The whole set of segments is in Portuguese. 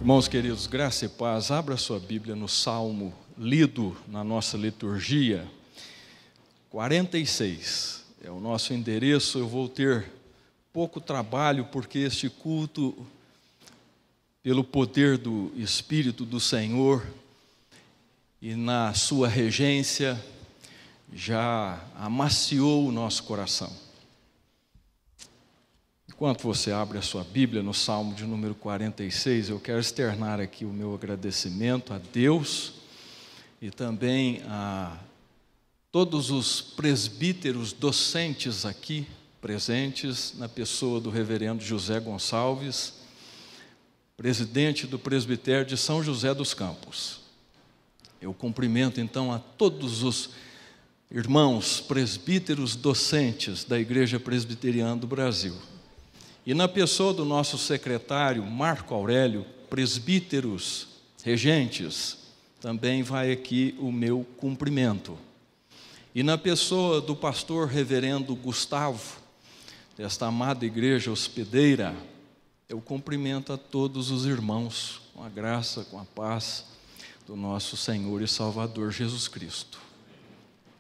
Irmãos queridos, graça e paz, abra sua Bíblia no Salmo lido na nossa liturgia, 46, é o nosso endereço. Eu vou ter pouco trabalho, porque este culto, pelo poder do Espírito do Senhor e na sua regência, já amaciou o nosso coração. Enquanto você abre a sua Bíblia no Salmo de número 46, eu quero externar aqui o meu agradecimento a Deus e também a todos os presbíteros docentes aqui presentes, na pessoa do reverendo José Gonçalves, presidente do presbitério de São José dos Campos. Eu cumprimento então a todos os irmãos presbíteros docentes da Igreja Presbiteriana do Brasil. E na pessoa do nosso secretário, Marco Aurélio, presbíteros, regentes, também vai aqui o meu cumprimento. E na pessoa do pastor reverendo Gustavo, desta amada igreja hospedeira, eu cumprimento a todos os irmãos, com a graça, com a paz do nosso Senhor e Salvador Jesus Cristo.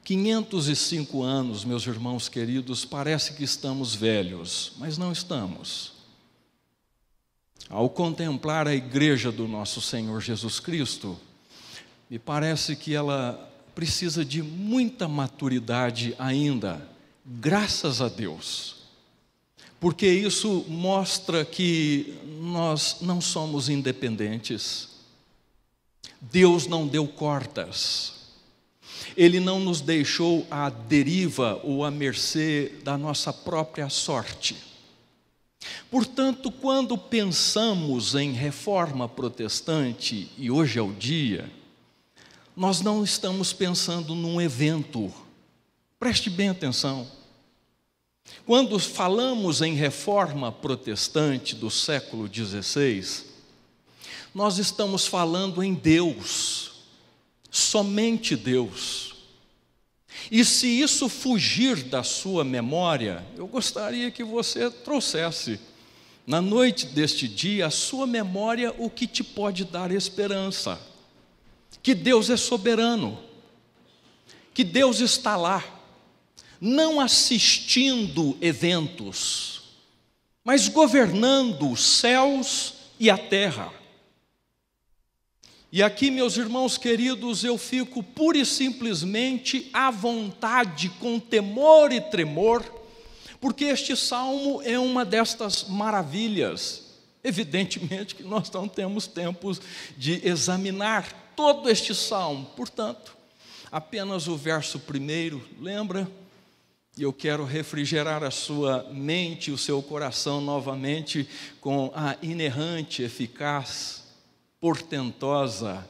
505 anos, meus irmãos queridos, parece que estamos velhos, mas não estamos. Ao contemplar a igreja do nosso Senhor Jesus Cristo, me parece que ela precisa de muita maturidade ainda, graças a Deus, porque isso mostra que nós não somos independentes. Deus não deu cordas. Ele não nos deixou à deriva ou à mercê da nossa própria sorte. Portanto, quando pensamos em reforma protestante, e hoje é o dia, nós não estamos pensando num evento. Preste bem atenção. Quando falamos em reforma protestante do século XVI, nós estamos falando em Deus, somente Deus. E se isso fugir da sua memória, eu gostaria que você trouxesse, na noite deste dia, à sua memória o que te pode dar esperança. Que Deus é soberano, que Deus está lá, não assistindo eventos, mas governando os céus e a terra. E aqui, meus irmãos queridos, eu fico pura e simplesmente à vontade, com temor e tremor, porque este salmo é uma destas maravilhas. Evidentemente que nós não temos tempo de examinar todo este salmo, portanto, apenas o verso primeiro, lembra? E eu quero refrigerar a sua mente e o seu coração novamente com a inerrante, eficaz, portentosa,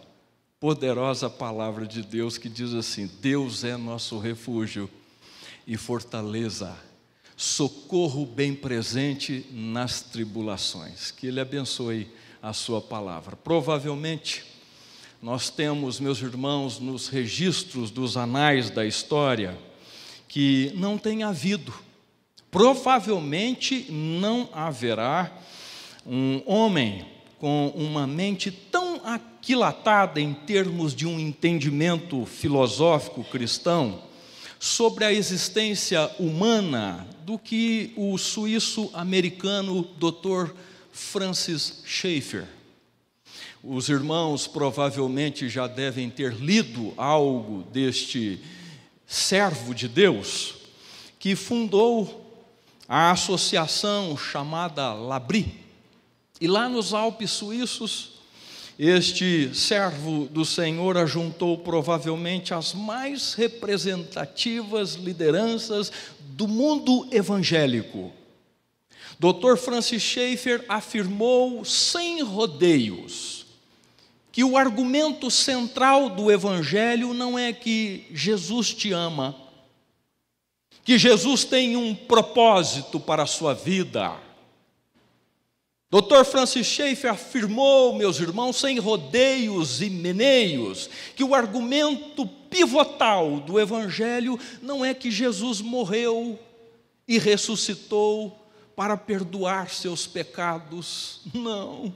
poderosa palavra de Deus, que diz assim: Deus é nosso refúgio e fortaleza, socorro bem presente nas tribulações. Que Ele abençoe a sua palavra. Provavelmente nós temos, meus irmãos, nos registros dos anais da história, que não tem havido, provavelmente não haverá um homem com uma mente tão aquilatada em termos de um entendimento filosófico cristão sobre a existência humana do que o suíço-americano Dr. Francis Schaeffer. Os irmãos provavelmente já devem ter lido algo deste servo de Deus, que fundou a associação chamada L'Abri. E lá nos Alpes suíços, este servo do Senhor ajuntou provavelmente as mais representativas lideranças do mundo evangélico. Dr. Francis Schaeffer afirmou sem rodeios que o argumento central do Evangelho não é que Jesus te ama, que Jesus tem um propósito para a sua vida. Dr. Francis Schaeffer afirmou, meus irmãos, sem rodeios e meneios, que o argumento pivotal do Evangelho não é que Jesus morreu e ressuscitou para perdoar seus pecados, não.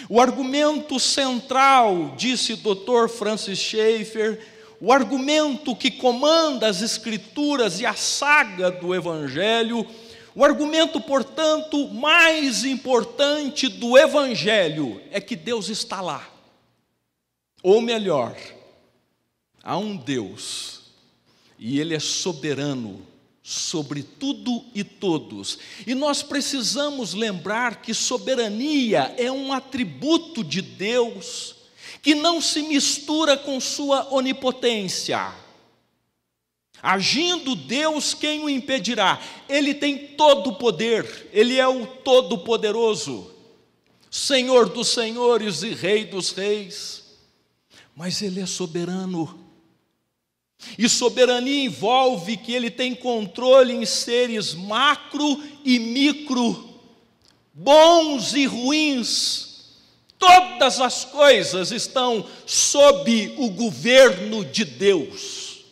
O argumento central, disse Dr. Francis Schaeffer, o argumento que comanda as Escrituras e a saga do Evangelho, o argumento, portanto, mais importante do Evangelho é que Deus está lá. Ou melhor, há um Deus e Ele é soberano sobre tudo e todos. E nós precisamos lembrar que soberania é um atributo de Deus que não se mistura com sua onipotência. Agindo Deus, quem o impedirá? Ele tem todo o poder, Ele é o Todo-Poderoso, Senhor dos senhores e Rei dos reis, mas Ele é soberano. E soberania envolve que Ele tem controle em seres macro e micro, bons e ruins. Todas as coisas estão sob o governo de Deus.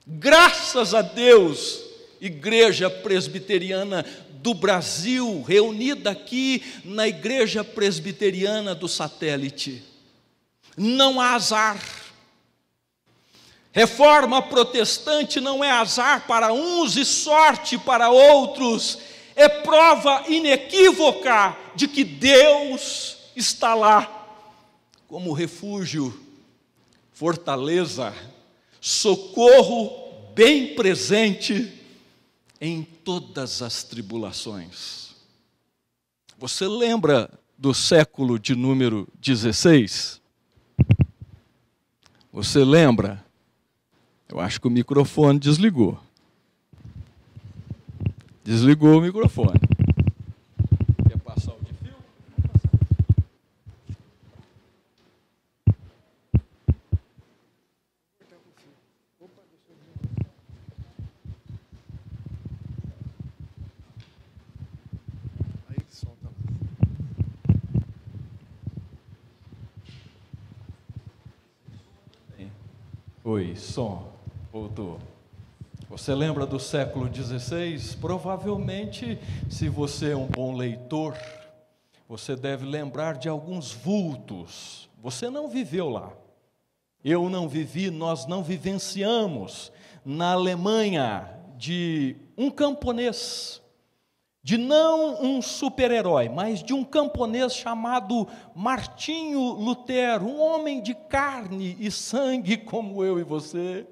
Graças a Deus, Igreja Presbiteriana do Brasil, reunida aqui na Igreja Presbiteriana do Satélite. Não há azar. Reforma protestante não é azar para uns e sorte para outros. É prova inequívoca de que Deus está lá como refúgio, fortaleza, socorro bem presente em todas as tribulações. Você lembra do século de número 16? Você lembra? Eu acho que o microfone desligou. Desligou o microfone. Quer passar o de fio? Aí que solta. Oi, som. Voltou. Você lembra do século XVI? Provavelmente, se você é um bom leitor, você deve lembrar de alguns vultos. Você não viveu lá. Eu não vivi, nós não vivenciamos na Alemanha de um camponês, de não um super-herói, mas de um camponês chamado Martinho Lutero, um homem de carne e sangue como eu e você,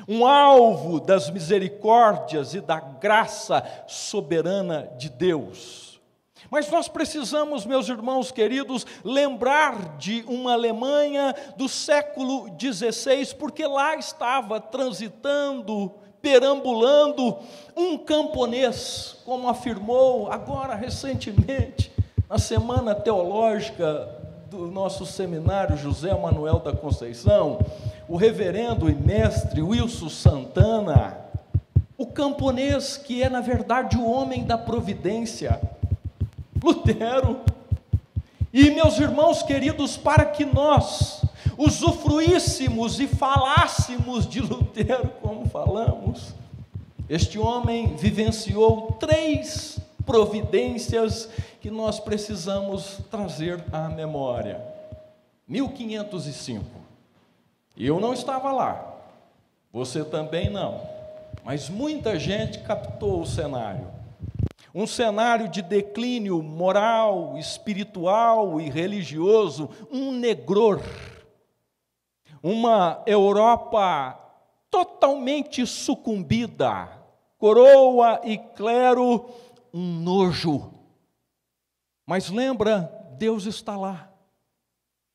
um alvo das misericórdias e da graça soberana de Deus. Mas nós precisamos, meus irmãos queridos, lembrar de uma Alemanha do século XVI, porque lá estava transitando, perambulando, um camponês, como afirmou agora recentemente, na Semana Teológica do nosso seminário José Manuel da Conceição, o reverendo e mestre Wilson Santana, o camponês que é, na verdade, o homem da providência, Lutero. E, meus irmãos queridos, para que nós usufruíssemos e falássemos de Lutero como falamos, este homem vivenciou 3 providências que nós precisamos trazer à memória. 1505. Eu não estava lá, você também não, mas muita gente captou o cenário. Um cenário de declínio moral, espiritual e religioso, um negror. Uma Europa totalmente sucumbida, coroa e clero, um nojo. Mas lembra, Deus está lá.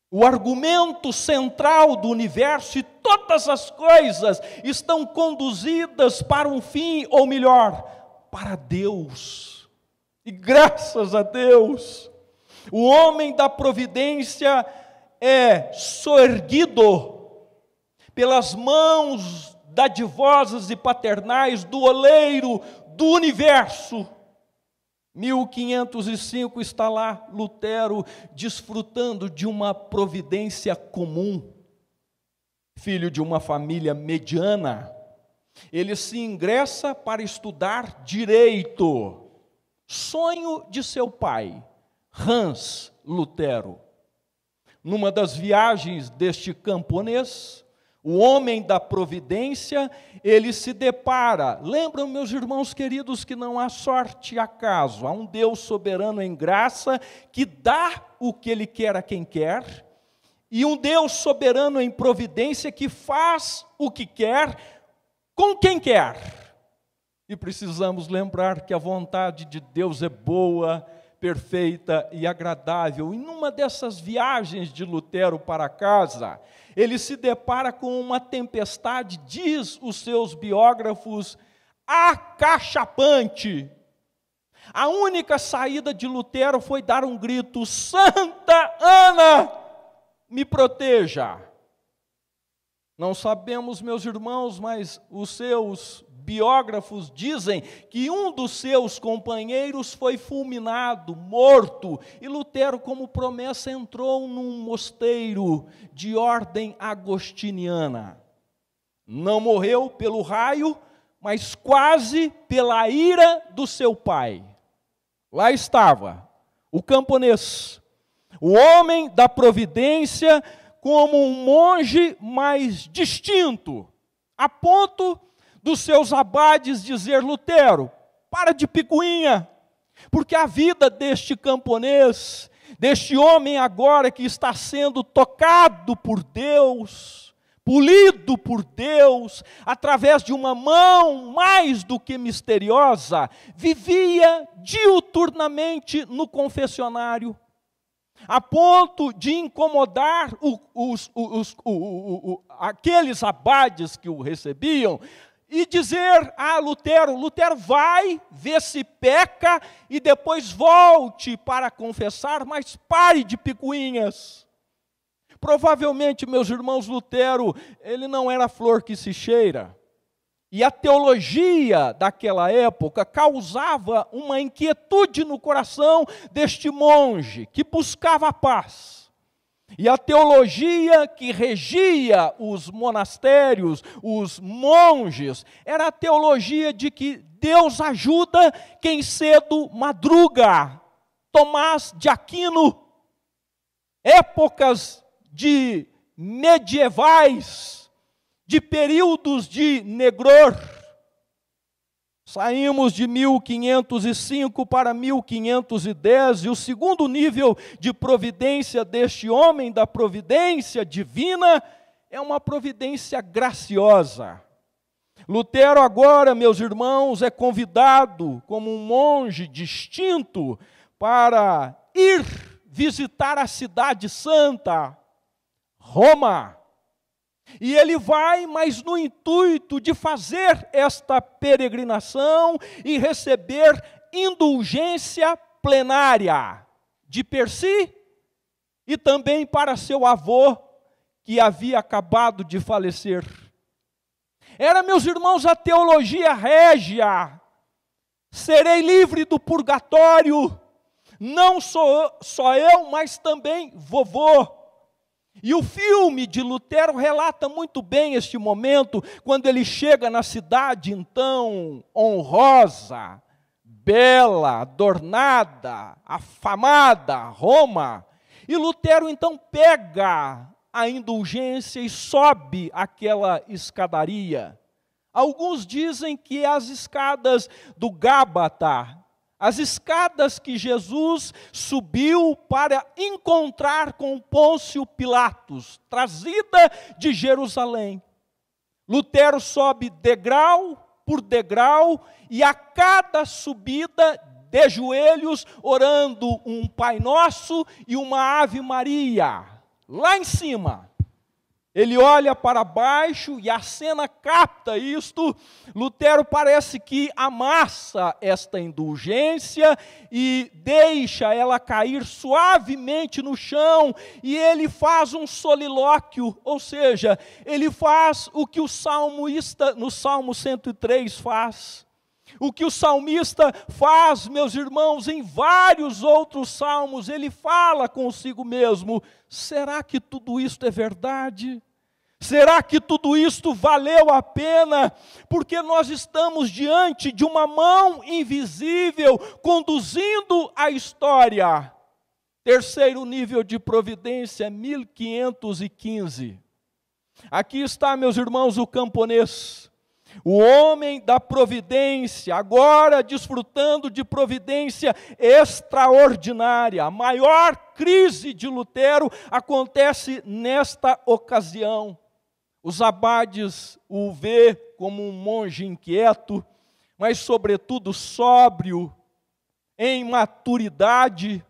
O argumento central do universo e todas as coisas estão conduzidas para um fim, ou melhor, para Deus. E graças a Deus, o homem da providência é soerguido pelas mãos dadivosas e paternais do oleiro do universo. 1505 está lá Lutero desfrutando de uma providência comum, filho de uma família mediana. Ele se ingressa para estudar direito, sonho de seu pai, Hans Lutero. Numa das viagens deste camponês, o homem da providência, ele se depara. Lembram, meus irmãos queridos, que não há sorte e acaso. Há um Deus soberano em graça que dá o que Ele quer a quem quer. E um Deus soberano em providência que faz o que quer com quem quer. E precisamos lembrar que a vontade de Deus é boa, perfeita e agradável. E numa dessas viagens de Lutero para casa, ele se depara com uma tempestade, diz os seus biógrafos, acachapante. A única saída de Lutero foi dar um grito: Santa Ana, me proteja. Não sabemos, meus irmãos, mas os seus biógrafos dizem que um dos seus companheiros foi fulminado, morto, e Lutero, como promessa, entrou num mosteiro de ordem agostiniana. Não morreu pelo raio, mas quase pela ira do seu pai. Lá estava o camponês, o homem da providência, como um monge mais distinto, a ponto dos seus abades dizer: Lutero, para de picuinha, porque a vida deste camponês, deste homem agora que está sendo tocado por Deus, polido por Deus, através de uma mão mais do que misteriosa, vivia diuturnamente no confessionário, a ponto de incomodar aqueles abades que o recebiam, e dizer a Lutero: Lutero, vai, vê se peca, e depois volte para confessar, mas pare de picuinhas. Provavelmente, meus irmãos, Lutero, ele não era flor que se cheira. E a teologia daquela época causava uma inquietude no coração deste monge, que buscava a paz. E a teologia que regia os monastérios, os monges, era a teologia de que Deus ajuda quem cedo madruga. Tomás de Aquino, épocas de medievais, de períodos de negror. Saímos de 1505 para 1510, e o segundo nível de providência deste homem, da providência divina, é uma providência graciosa. Lutero agora, meus irmãos, é convidado como um monge distinto para ir visitar a cidade santa, Roma. E ele vai, mas no intuito de fazer esta peregrinação e receber indulgência plenária de per si e também para seu avô, que havia acabado de falecer. Era, meus irmãos, a teologia régia: serei livre do purgatório, não só eu, mas também vovô. E o filme de Lutero relata muito bem este momento, quando ele chega na cidade, então, honrosa, bela, adornada, afamada, Roma. E Lutero, então, pega a indulgência e sobe aquela escadaria. Alguns dizem que é as escadas do Gábata, as escadas que Jesus subiu para encontrar com Pôncio Pilatos, trazida de Jerusalém. Lutero sobe degrau por degrau, e a cada subida, de joelhos, orando um Pai Nosso e uma Ave Maria. Lá em cima, ele olha para baixo e a cena capta isto. Lutero parece que amassa esta indulgência e deixa ela cair suavemente no chão, e ele faz um solilóquio, ou seja, ele faz o que o salmista, no Salmo 103, faz. O que o salmista faz, meus irmãos, em vários outros salmos. Ele fala consigo mesmo: será que tudo isto é verdade? Será que tudo isto valeu a pena? Porque nós estamos diante de uma mão invisível conduzindo a história. Terceiro nível de providência, 1515. Aqui está, meus irmãos, o camponês, o homem da providência, agora desfrutando de providência extraordinária. A maior crise de Lutero acontece nesta ocasião. Os abades o vê como um monge inquieto, mas sobretudo sóbrio, em maturidade,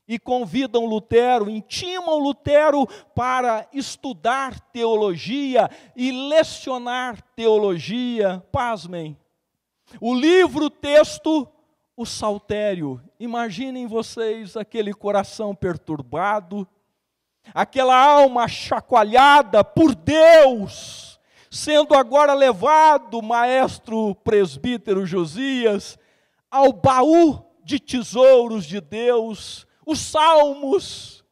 e convidam Lutero, intimam Lutero para estudar teologia e lecionar teologia. Pasmem, o livro-texto, o saltério. Imaginem vocês aquele coração perturbado, aquela alma chacoalhada por Deus, sendo agora levado, maestro presbítero Josias, ao baú de tesouros de Deus, os salmos.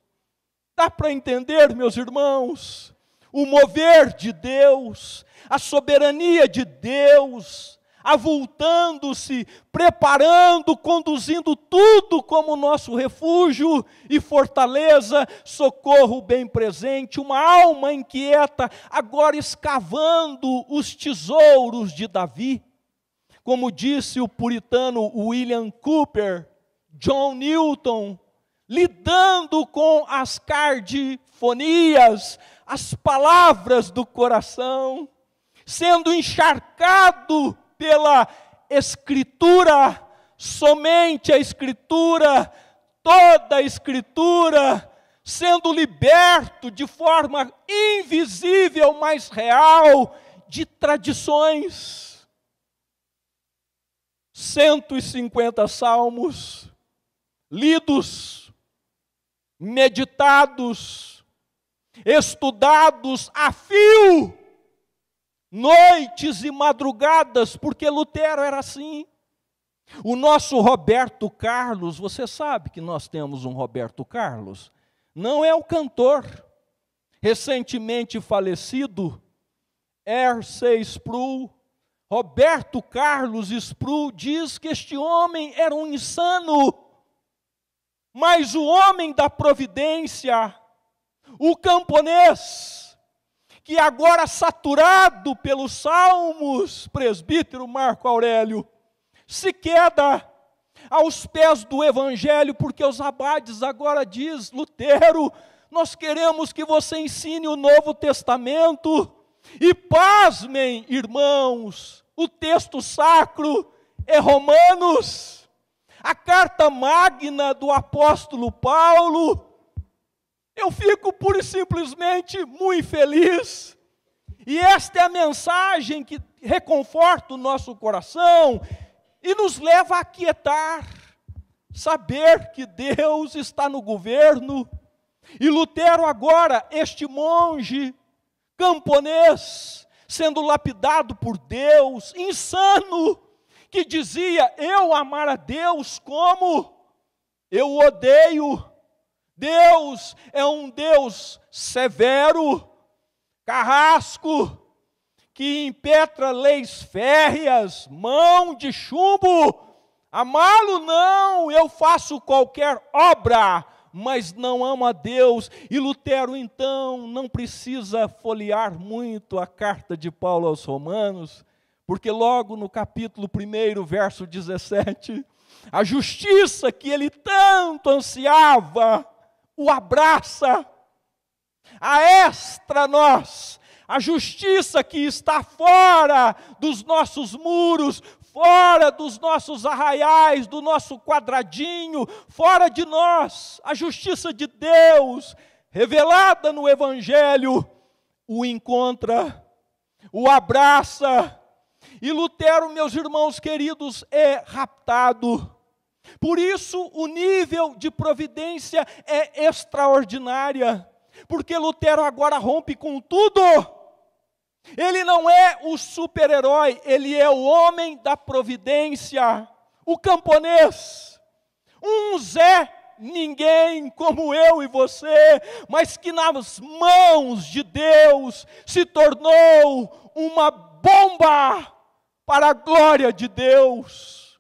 Dá para entender, meus irmãos, o mover de Deus, a soberania de Deus, avultando-se, preparando, conduzindo tudo como nosso refúgio e fortaleza, socorro bem presente, uma alma inquieta, agora escavando os tesouros de Davi. Como disse o puritano William Cowper, John Newton, lidando com as cardifonias, as palavras do coração, sendo encharcado pela Escritura, somente a Escritura, toda a Escritura, sendo liberto de forma invisível, mas real, de tradições. 150 salmos, lidos, meditados, estudados a fio, noites e madrugadas, porque Lutero era assim. O nosso Roberto Carlos, você sabe que nós temos um Roberto Carlos? Não é o cantor, recentemente falecido, R.C. Sproul. Roberto Carlos Sproul diz que este homem era um insano, mas o homem da providência, o camponês, que agora saturado pelos salmos, presbítero Marco Aurélio, se queda aos pés do Evangelho, porque os abades agora diz, Lutero, nós queremos que você ensine o Novo Testamento, e pasmem, irmãos, o texto sacro é Romanos, a carta magna do apóstolo Paulo. Eu fico pura e simplesmente muito feliz. E esta é a mensagem que reconforta o nosso coração e nos leva a aquietar, saber que Deus está no governo. E Lutero agora, este monge camponês, sendo lapidado por Deus, insano, que dizia, eu amar a Deus como eu odeio. Deus é um Deus severo, carrasco, que impetra leis férreas, mão de chumbo. Amá-lo não, eu faço qualquer obra, mas não amo a Deus. E Lutero, então, não precisa folhear muito a carta de Paulo aos Romanos, porque logo no capítulo 1, verso 17, a justiça que ele tanto ansiava, o abraça. A extra nós, a justiça que está fora dos nossos muros, fora dos nossos arraiais, do nosso quadradinho, fora de nós, a justiça de Deus, revelada no Evangelho, o encontra, o abraça. E Lutero, meus irmãos queridos, é raptado. Por isso o nível de providência é extraordinária, porque Lutero agora rompe com tudo. Ele não é o super-herói, ele é o homem da providência, o camponês, um Zé ninguém como eu e você, mas que nas mãos de Deus se tornou uma bomba para a glória de Deus.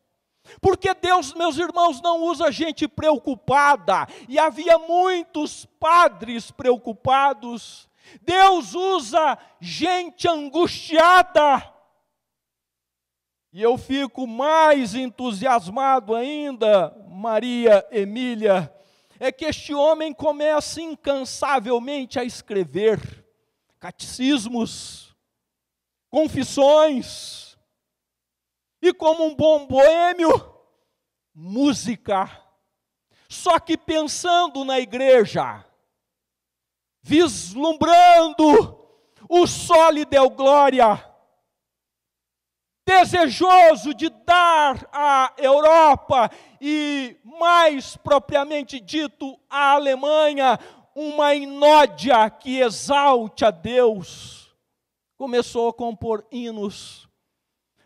Porque Deus, meus irmãos, não usa gente preocupada, e havia muitos padres preocupados. Deus usa gente angustiada. E eu fico mais entusiasmado ainda, Maria Emília, é que este homem começa incansavelmente a escrever catecismos, confissões, e como um bom boêmio, música. Só que pensando na igreja, vislumbrando o Soli Deo Glória, desejoso de dar à Europa e, mais propriamente dito, à Alemanha, uma inódia que exalte a Deus, começou a compor hinos.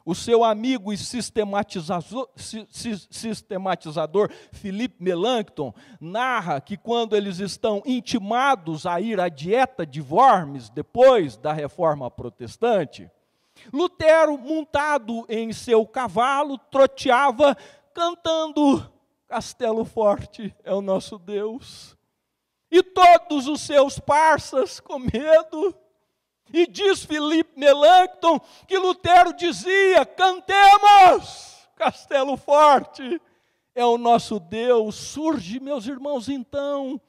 O seu amigo e sistematizador Philippe Melanchthon narra que quando eles estão intimados a ir à dieta de Worms, depois da Reforma Protestante, Lutero, montado em seu cavalo, troteava cantando Castelo Forte é o nosso Deus. E todos os seus parças com medo. E diz Philippe Melanchthon que Lutero dizia: cantemos, Castelo Forte é o nosso Deus. Surge, meus irmãos, então,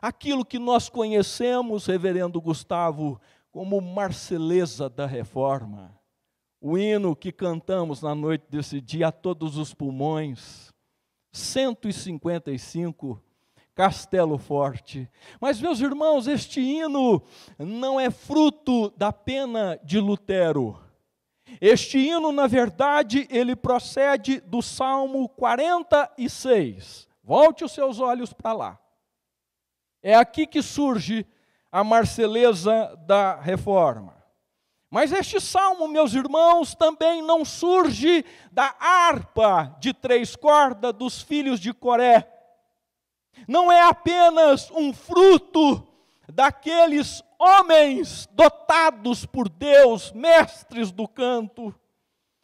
aquilo que nós conhecemos, reverendo Gustavo, como Marselhesa da Reforma. O hino que cantamos na noite desse dia a todos os pulmões, 155, Castelo Forte. Mas, meus irmãos, este hino não é fruto da pena de Lutero. Este hino, na verdade, ele procede do Salmo 46. Volte os seus olhos para lá. É aqui que surge a Marselhesa da Reforma. Mas este salmo, meus irmãos, também não surge da harpa de 3 cordas dos filhos de Coré. Não é apenas um fruto daqueles homens dotados por Deus, mestres do canto.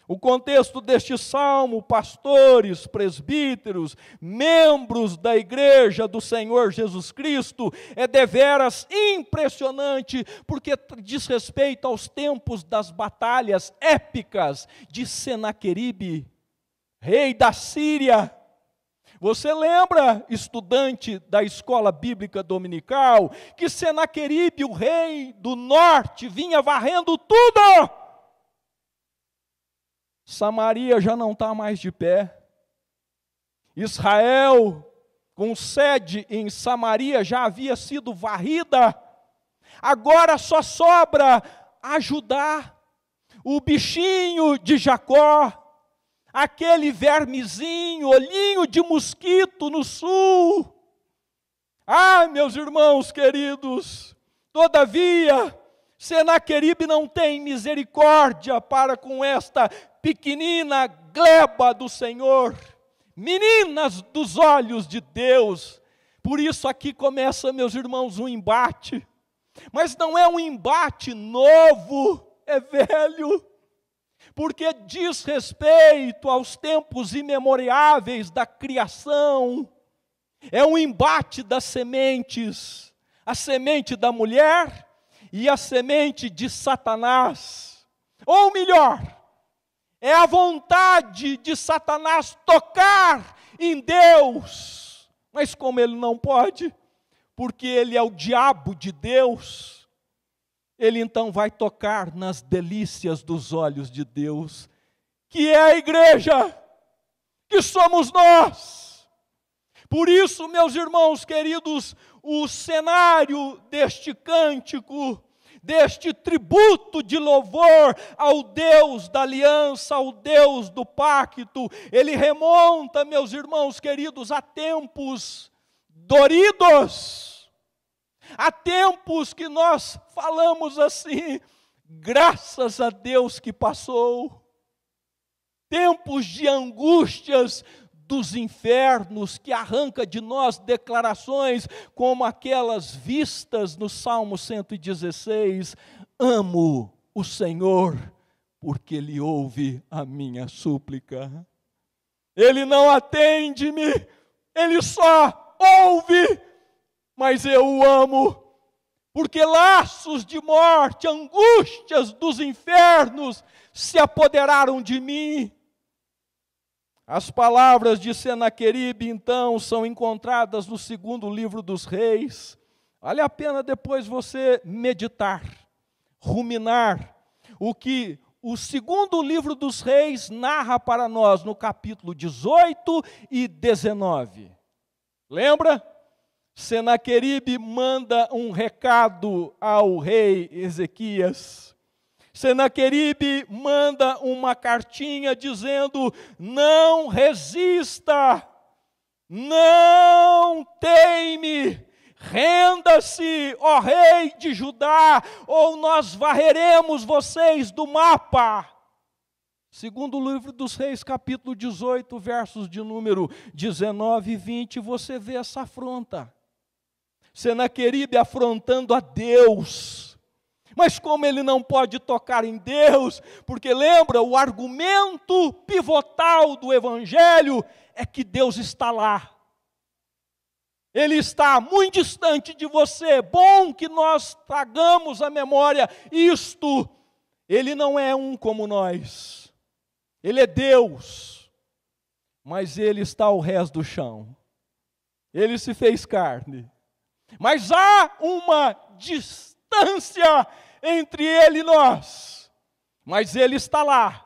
O contexto deste salmo, pastores, presbíteros, membros da igreja do Senhor Jesus Cristo, é deveras impressionante, porque diz respeito aos tempos das batalhas épicas de Senaqueribe, rei da Síria. Você lembra, estudante da escola bíblica dominical, que Senaqueribe, o rei do norte, vinha varrendo tudo? Samaria já não está mais de pé. Israel, com sede em Samaria, já havia sido varrida. Agora só sobra ajudar o bichinho de Jacó, aquele vermezinho, olhinho de mosquito no sul. Ah, meus irmãos queridos, todavia, Senaqueribe não tem misericórdia para com esta pequenina gleba do Senhor, meninas dos olhos de Deus. Por isso aqui começa, meus irmãos, um embate. Mas não é um embate novo, é velho. Porque diz respeito aos tempos imemoriáveis da criação. É um embate das sementes, a semente da mulher e a semente de Satanás. Ou melhor, é a vontade de Satanás tocar em Deus. Mas como ele não pode, porque ele é o diabo de Deus, ele então vai tocar nas delícias dos olhos de Deus, que é a igreja, que somos nós. Por isso, meus irmãos queridos, o cenário deste cântico, deste tributo de louvor ao Deus da aliança, ao Deus do pacto, ele remonta, meus irmãos queridos, a tempos doridos, há tempos que nós falamos assim, graças a Deus que passou, tempos de angústias dos infernos, que arranca de nós declarações como aquelas vistas no Salmo 116, amo o Senhor, porque Ele ouve a minha súplica. Ele não atende-me, Ele só ouve, mas eu o amo, porque laços de morte, angústias dos infernos se apoderaram de mim. As palavras de Senaqueribe, então, são encontradas no segundo livro dos Reis. Vale a pena depois você meditar, ruminar, o que o segundo livro dos Reis narra para nós no capítulo 18 e 19. Lembra? Senaqueribe manda um recado ao rei Ezequias. Senaqueribe manda uma cartinha dizendo: não resista, não teime, renda-se, ó rei de Judá, ou nós varreremos vocês do mapa. Segundo o livro dos Reis, capítulo 18, versos de número 19 e 20, você vê essa afronta. Senaqueribe afrontando a Deus. Mas como ele não pode tocar em Deus, porque lembra, o argumento pivotal do Evangelho é que Deus está lá. Ele está muito distante de você. Bom que nós tragamos à memória isto. Ele não é um como nós. Ele é Deus. Mas Ele está ao rés do chão. Ele se fez carne. Mas há uma distância entre Ele e nós. Mas Ele está lá,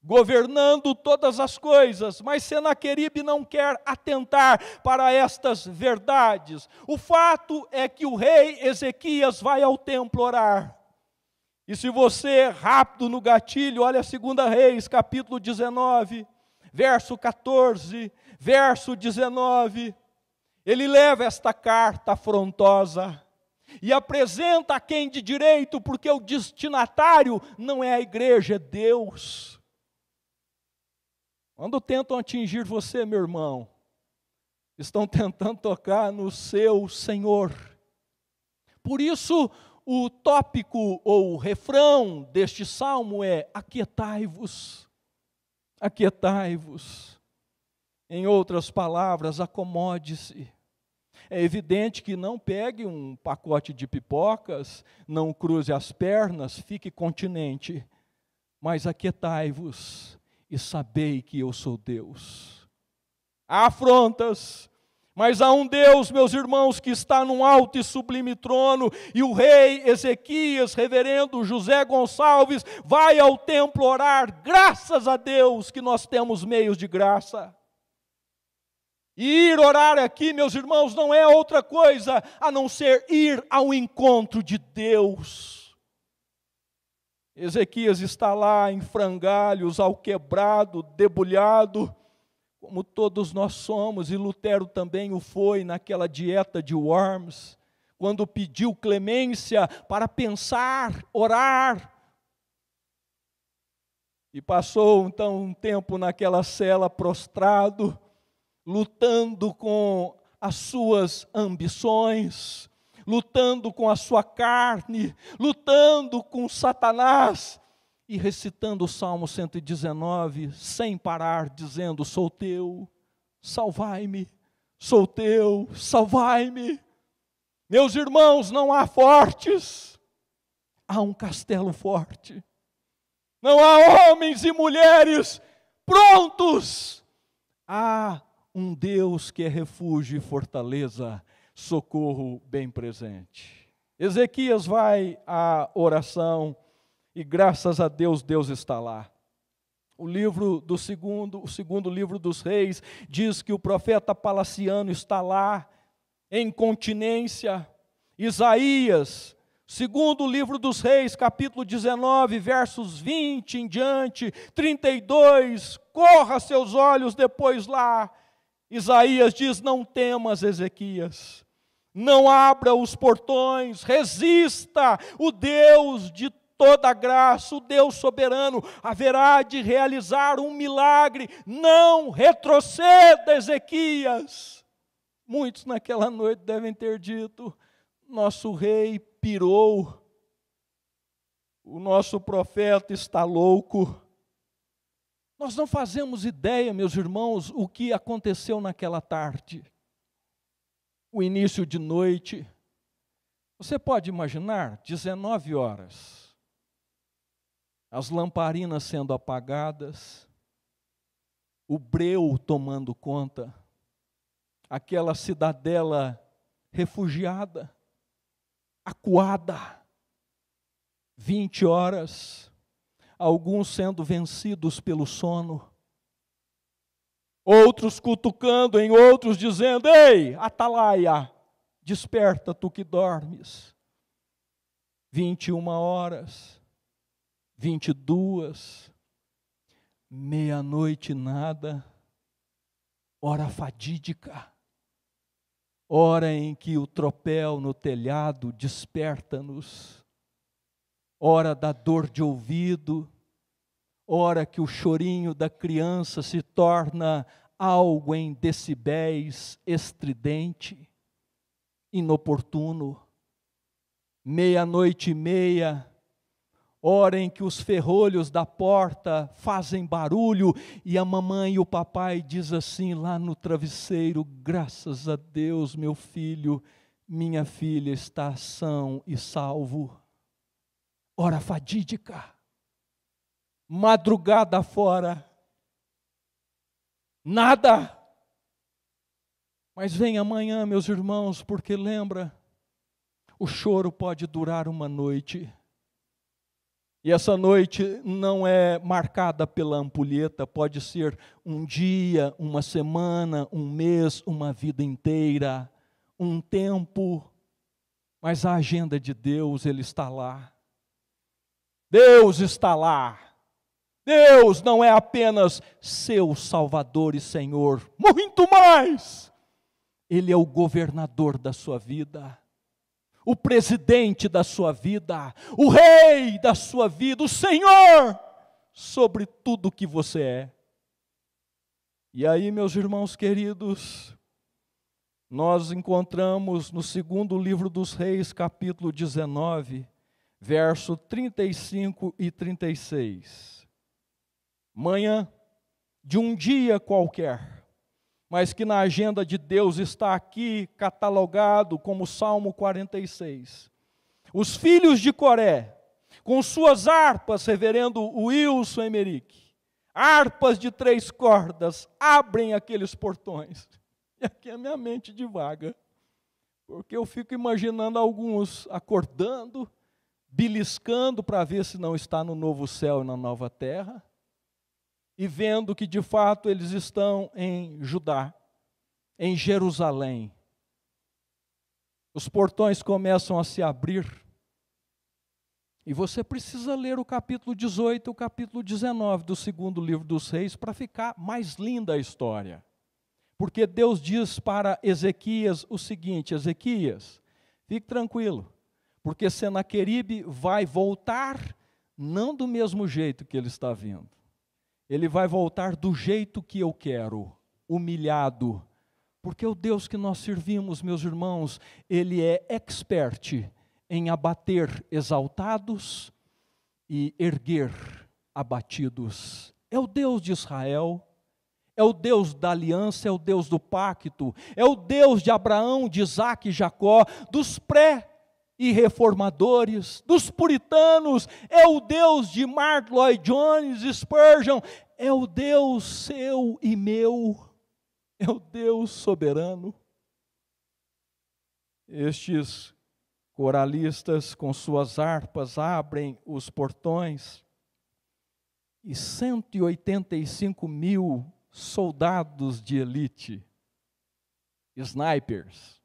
governando todas as coisas. Mas Senaqueribe não quer atentar para estas verdades. O fato é que o rei Ezequias vai ao templo orar. E se você é rápido no gatilho, olha 2 Reis, capítulo 19, verso 14, verso 19. Ele leva esta carta afrontosa e apresenta a quem de direito, porque o destinatário não é a igreja, é Deus. Quando tentam atingir você, meu irmão, estão tentando tocar no seu Senhor. Por isso, o tópico ou o refrão deste salmo é: aquietai-vos, aquietai-vos. Em outras palavras, acomode-se. É evidente que não pegue um pacote de pipocas, não cruze as pernas, fique continente, mas aquietai-vos e sabei que eu sou Deus. Há afrontas, mas há um Deus, meus irmãos, que está num alto e sublime trono, e o rei Ezequias, reverendo José Gonçalves, vai ao templo orar. Graças a Deus que nós temos meios de graça. E ir orar aqui, meus irmãos, não é outra coisa a não ser ir ao encontro de Deus. Ezequias está lá em frangalhos, alquebrado, debulhado, como todos nós somos, e Lutero também o foi naquela dieta de Worms, quando pediu clemência para pensar, orar. E passou então um tempo naquela cela prostrado, lutando com as suas ambições, lutando com a sua carne, lutando com Satanás, e recitando o Salmo 119, sem parar, dizendo: sou teu, salvai-me, sou teu, salvai-me. Meus irmãos, não há fortes, há um castelo forte. Não há homens e mulheres prontos, há um Deus que é refúgio e fortaleza, socorro bem presente. Ezequias vai à oração e graças a Deus, Deus está lá. O segundo livro dos Reis diz que o profeta Palaciano está lá, em continência. Isaías, segundo livro dos Reis, capítulo 19, versos 20 em diante, 32, corra seus olhos depois lá. Isaías diz: não temas, Ezequias, não abra os portões, resista, o Deus de toda graça, o Deus soberano, haverá de realizar um milagre, não retroceda, Ezequias. Muitos naquela noite devem ter dito: nosso rei pirou, o nosso profeta está louco. Nós não fazemos ideia, meus irmãos, o que aconteceu naquela tarde. O início de noite. Você pode imaginar, 19 horas. As lamparinas sendo apagadas. O breu tomando conta. Aquela cidadela refugiada. Acuada. 20 horas. Alguns sendo vencidos pelo sono. Outros cutucando em outros, dizendo: ei, atalaia, desperta tu que dormes. 21 horas, 22, meia-noite nada, hora fadídica, hora em que o tropel no telhado desperta-nos, hora da dor de ouvido, hora que o chorinho da criança se torna algo em decibéis estridente, inoportuno. Meia-noite e meia, hora em que os ferrolhos da porta fazem barulho e a mamãe e o papai diz assim lá no travesseiro: graças a Deus, meu filho, minha filha está são e salvo. Hora fadídica. Madrugada fora, nada. Mas vem amanhã, meus irmãos, porque lembra, o choro pode durar uma noite. E essa noite não é marcada pela ampulheta, pode ser um dia, uma semana, um mês, uma vida inteira, um tempo. Mas a agenda de Deus, Ele está lá. Deus está lá. Deus não é apenas seu Salvador e Senhor, muito mais. Ele é o governador da sua vida, o presidente da sua vida, o rei da sua vida, o Senhor sobre tudo que você é. E aí, meus irmãos queridos, nós encontramos no segundo livro dos Reis, capítulo 19, verso 35 e 36. Manhã de um dia qualquer, mas que na agenda de Deus está aqui catalogado como Salmo 46. Os filhos de Coré, com suas harpas, reverendo Wilson Emerick, harpas de 3 cordas, abrem aqueles portões. E aqui a minha mente divaga, porque eu fico imaginando alguns acordando, beliscando para ver se não está no novo céu e na nova terra, e vendo que de fato eles estão em Judá, em Jerusalém. Os portões começam a se abrir, e você precisa ler o capítulo 18 e o capítulo 19 do segundo livro dos Reis para ficar mais linda a história. Porque Deus diz para Ezequias o seguinte: Ezequias, fique tranquilo, porque Senaqueribe vai voltar não do mesmo jeito que ele está vindo. Ele vai voltar do jeito que eu quero, humilhado. Porque o Deus que nós servimos, meus irmãos, Ele é expert em abater exaltados e erguer abatidos. É o Deus de Israel, é o Deus da aliança, é o Deus do pacto, é o Deus de Abraão, de Isaac e Jacó, dos e reformadores, dos puritanos, é o Deus de Martin Lloyd Jones, Spurgeon, é o Deus seu e meu, é o Deus soberano. Estes coralistas com suas harpas abrem os portões e 185 mil soldados de elite, snipers,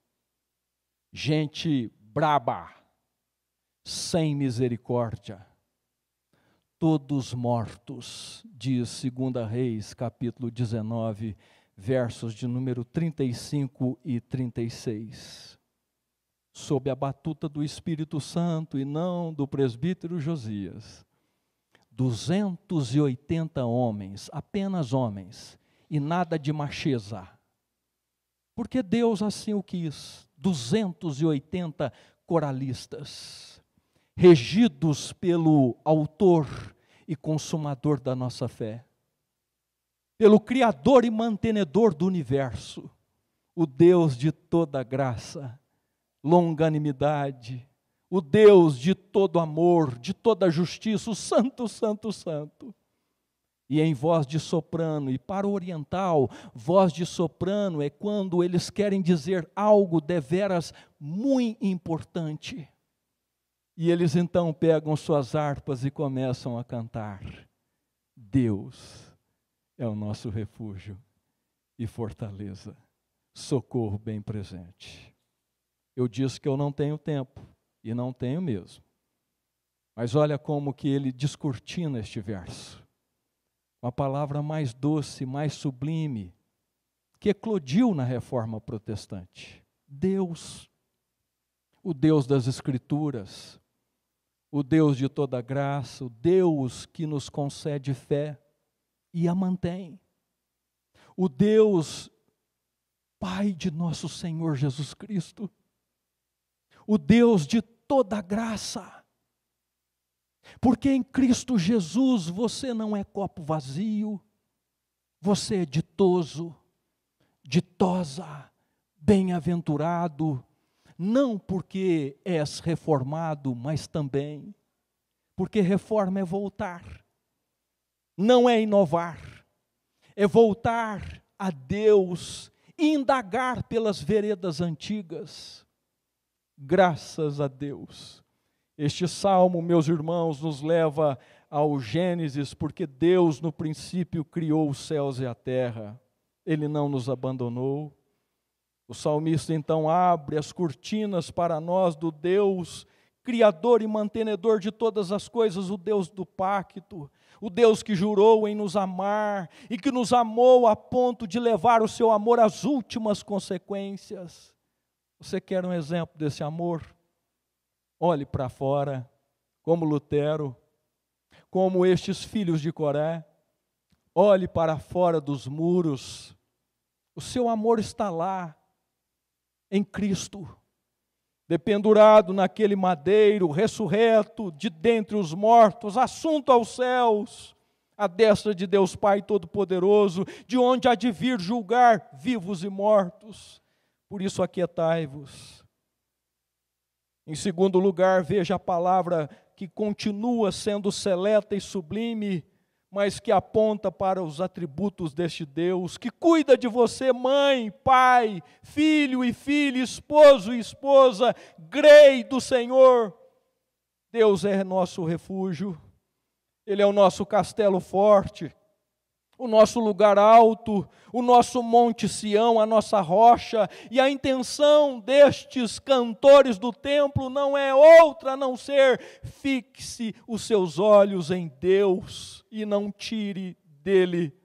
gente braba, sem misericórdia, todos mortos, diz 2 Reis, capítulo 19, versos de número 35 e 36. Sob a batuta do Espírito Santo e não do presbítero Josias, 280 homens, apenas homens, e nada de macheza, porque Deus assim o quis. 280 coralistas, regidos pelo autor e consumador da nossa fé. pelo Criador e mantenedor do universo, o Deus de toda graça, longanimidade, o Deus de todo amor, de toda justiça, o Santo, Santo, Santo. E em voz de soprano, e para o oriental, voz de soprano é quando eles querem dizer algo deveras muito importante. E eles então pegam suas harpas e começam a cantar. Deus é o nosso refúgio e fortaleza, socorro bem presente. Eu disse que eu não tenho tempo, e não tenho mesmo. Mas olha como que ele descortina este verso. Uma palavra mais doce, mais sublime, que eclodiu na Reforma Protestante. Deus, o Deus das Escrituras, o Deus de toda graça, o Deus que nos concede fé e a mantém. O Deus, Pai de nosso Senhor Jesus Cristo, o Deus de toda graça. Porque em Cristo Jesus você não é copo vazio, você é ditoso, ditosa, bem-aventurado, não porque és reformado, mas também porque reforma é voltar, não é inovar, é voltar a Deus, indagar pelas veredas antigas. Graças a Deus. Este salmo, meus irmãos, nos leva ao Gênesis, porque Deus no princípio criou os céus e a terra. Ele não nos abandonou. O salmista então abre as cortinas para nós do Deus Criador e mantenedor de todas as coisas, o Deus do pacto, o Deus que jurou em nos amar e que nos amou a ponto de levar o seu amor às últimas consequências. Você quer um exemplo desse amor? Olhe para fora, como Lutero, como estes filhos de Coré. Olhe para fora dos muros. O seu amor está lá, em Cristo, dependurado naquele madeiro, ressurreto de dentre os mortos, assunto aos céus, à destra de Deus Pai Todo-Poderoso, de onde há de vir julgar vivos e mortos. Por isso aquietai-vos. Em segundo lugar, veja a palavra que continua sendo seleta e sublime, mas que aponta para os atributos deste Deus, que cuida de você, mãe, pai, filho e filha, esposo e esposa, grei do Senhor. Deus é nosso refúgio, Ele é o nosso castelo forte, o nosso lugar alto, o nosso monte Sião, a nossa rocha, e a intenção destes cantores do templo não é outra a não ser: fixe os seus olhos em Deus e não tire dele.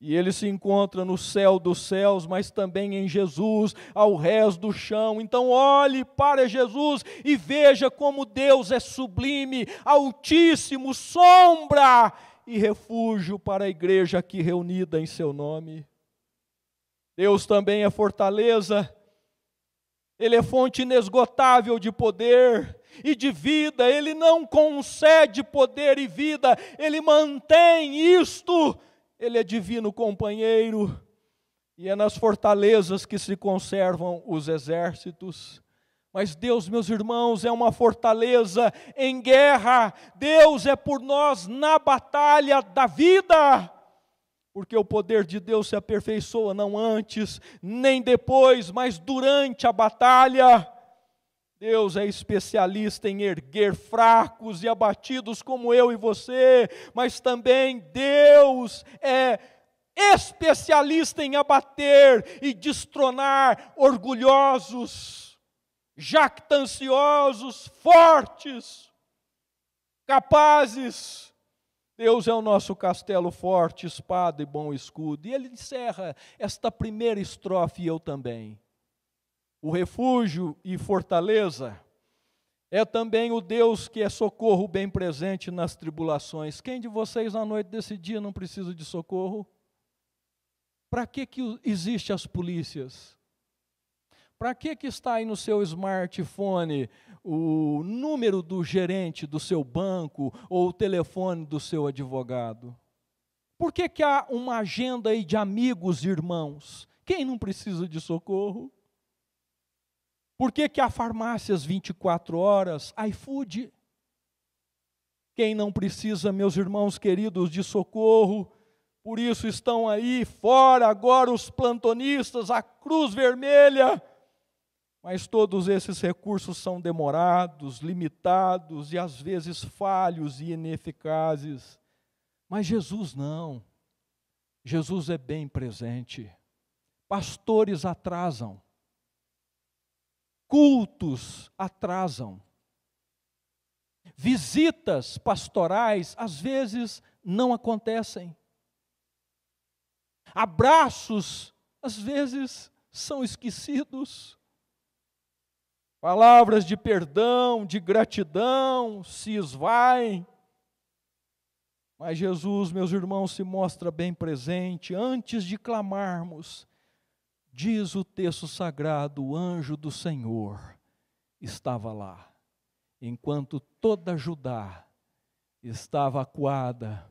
E ele se encontra no céu dos céus, mas também em Jesus, ao rés do chão. Então olhe para Jesus e veja como Deus é sublime, altíssimo, sombra e refúgio para a igreja aqui reunida em seu nome. Deus também é fortaleza, Ele é fonte inesgotável de poder e de vida. Ele não concede poder e vida, Ele mantém isto. Ele é divino companheiro, e é nas fortalezas que se conservam os exércitos. Mas Deus, meus irmãos, é uma fortaleza em guerra. Deus é por nós na batalha da vida. Porque o poder de Deus se aperfeiçoa não antes, nem depois, mas durante a batalha. Deus é especialista em erguer fracos e abatidos como eu e você. Mas também Deus é especialista em abater e destronar orgulhosos, jactanciosos, fortes, capazes. Deus é o nosso castelo forte, espada e bom escudo. E ele encerra esta primeira estrofe, e eu também. O refúgio e fortaleza é também o Deus que é socorro bem presente nas tribulações. Quem de vocês na noite desse dia não precisa de socorro? Para que existem as polícias? Para que está aí no seu smartphone o número do gerente do seu banco ou o telefone do seu advogado? Por que que há uma agenda aí de amigos e irmãos? Quem não precisa de socorro? Por que que há farmácias 24 horas, iFood? Quem não precisa, meus irmãos queridos, de socorro? Por isso estão aí fora agora os plantonistas, a Cruz Vermelha. Mas todos esses recursos são demorados, limitados e às vezes falhos e ineficazes. Mas Jesus não. Jesus é bem presente. Pastores atrasam. Cultos atrasam. Visitas pastorais às vezes não acontecem. Abraços às vezes são esquecidos. Palavras de perdão, de gratidão se esvaem. Mas Jesus, meus irmãos, se mostra bem presente. Antes de clamarmos, diz o texto sagrado, o anjo do Senhor estava lá. Enquanto toda Judá estava acuada,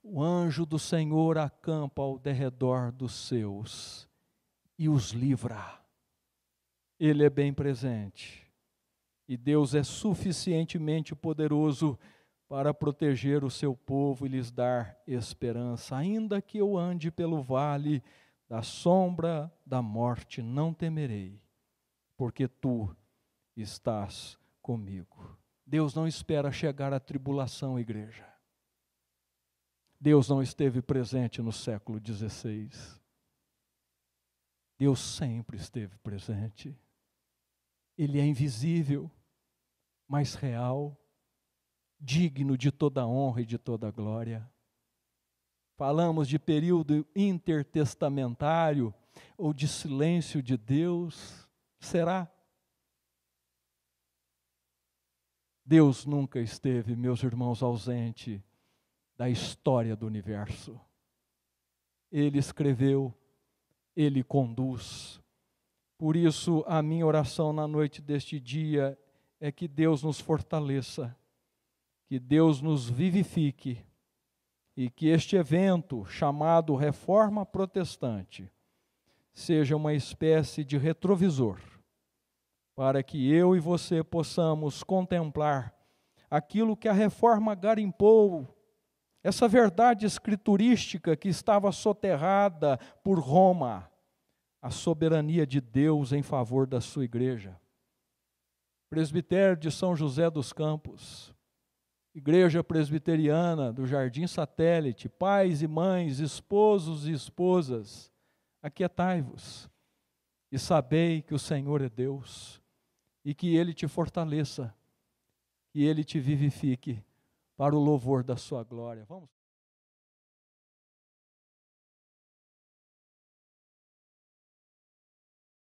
o anjo do Senhor acampa ao derredor dos seus e os livra. Ele é bem presente. E Deus é suficientemente poderoso para proteger o seu povo e lhes dar esperança. Ainda que eu ande pelo vale da sombra da morte, não temerei, porque tu estás comigo. Deus não espera chegar à tribulação, igreja. Deus não esteve presente no século XVI. Deus sempre esteve presente. Ele é invisível, mas real, digno de toda honra e de toda glória. Falamos de período intertestamentário ou de silêncio de Deus. Será? Deus nunca esteve, meus irmãos, ausente da história do universo. Ele escreveu, Ele conduz. Por isso, a minha oração na noite deste dia é que Deus nos fortaleça, que Deus nos vivifique e que este evento, chamado Reforma Protestante, seja uma espécie de retrovisor, para que eu e você possamos contemplar aquilo que a Reforma garimpou, essa verdade escriturística que estava soterrada por Roma, a soberania de Deus em favor da sua igreja. Presbitério de São José dos Campos, Igreja Presbiteriana do Jardim Satélite, pais e mães, esposos e esposas, aquietai-vos e sabei que o Senhor é Deus e que Ele te fortaleça, que Ele te vivifique para o louvor da sua glória. Vamos.